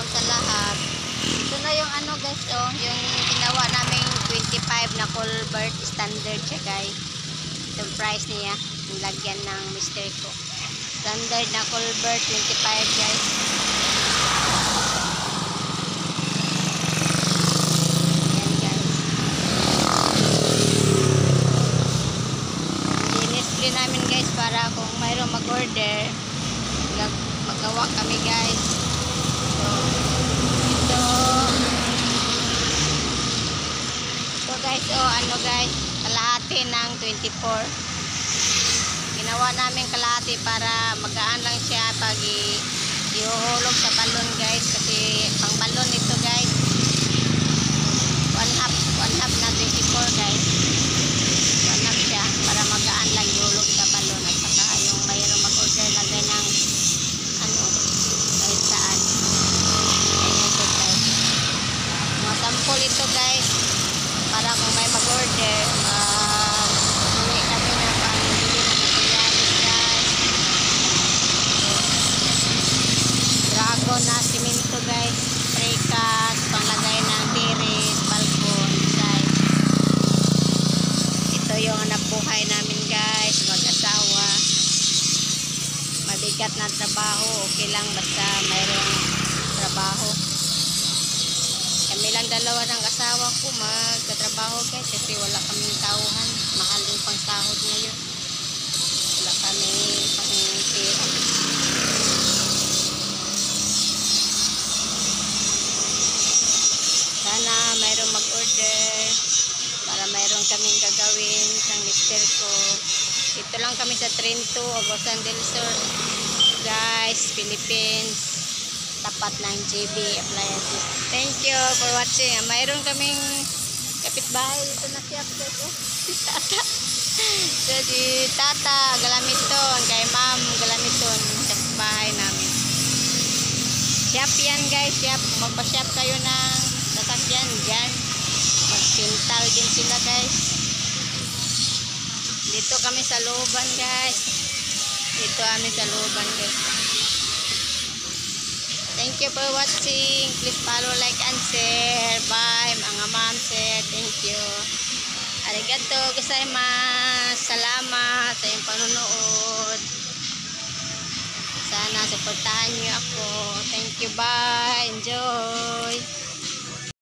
sa lahat. Ito na yung ano guys, oh, yung ginawa naming 25 na culvert standard siya guys. Itong price niya, yung lagyan ng Mr. Ko. Standard na culvert 25 guys. Yan guys. Dinisplay namin guys para kung mayroong mag-order, magawa kami guys. So, ito guys, oh ano guys, kalahati ng 24. Ginawa namin kalahati para magaan lang siya pag iuhulog sa balon guys, kasi pang balon ito guys. One half na 24 guys. One half siya para magaan lang iuhulog sa balon, at saka yung mayroong mag-order lagay ng ano, kahit saan. Ito guys. Mga sample ito guys, para kung may mag-order, muli kami na pangbili ng materialis guys. Dragon na simento guys, precast, panglagay ng terrace, balkon, side. Ito yung anak buhay namin guys, mag-asawa. Mabigat na trabaho, okay lang basta mayroong trabaho. Kami lang dalawa ng asawa ko magkatrabaho guys, kasi wala kaming tauhan. Mahal yung pang sahod ngayon. Wala kami pang pera. Sana mayroong mag-order para mayroong kaming gagawin sa Mr. Ko. Ito lang kami sa Trento, Agusan del Sur guys, Philippines. Tapat ng JB Appliances. Thank you for watching. Mayroon kaming kapitbahay dito na siya. Si Tata. So, si Tata Galamiton, kay Ma'am Galamiton, kapitbahay namin. Shop yan guys, shop. Magpa-shop kayo ng sasakyan dyan. Magpintal din sila guys. Dito kami sa looban guys. Dito kami sa looban guys. Thank you for watching. Please follow, like, and share. Bye, mga ma'am, sir. Thank you. Arigato gozaimasu. Salamat sa iyong panonood. Sana supportahan niyo ako. Thank you. Bye. Enjoy.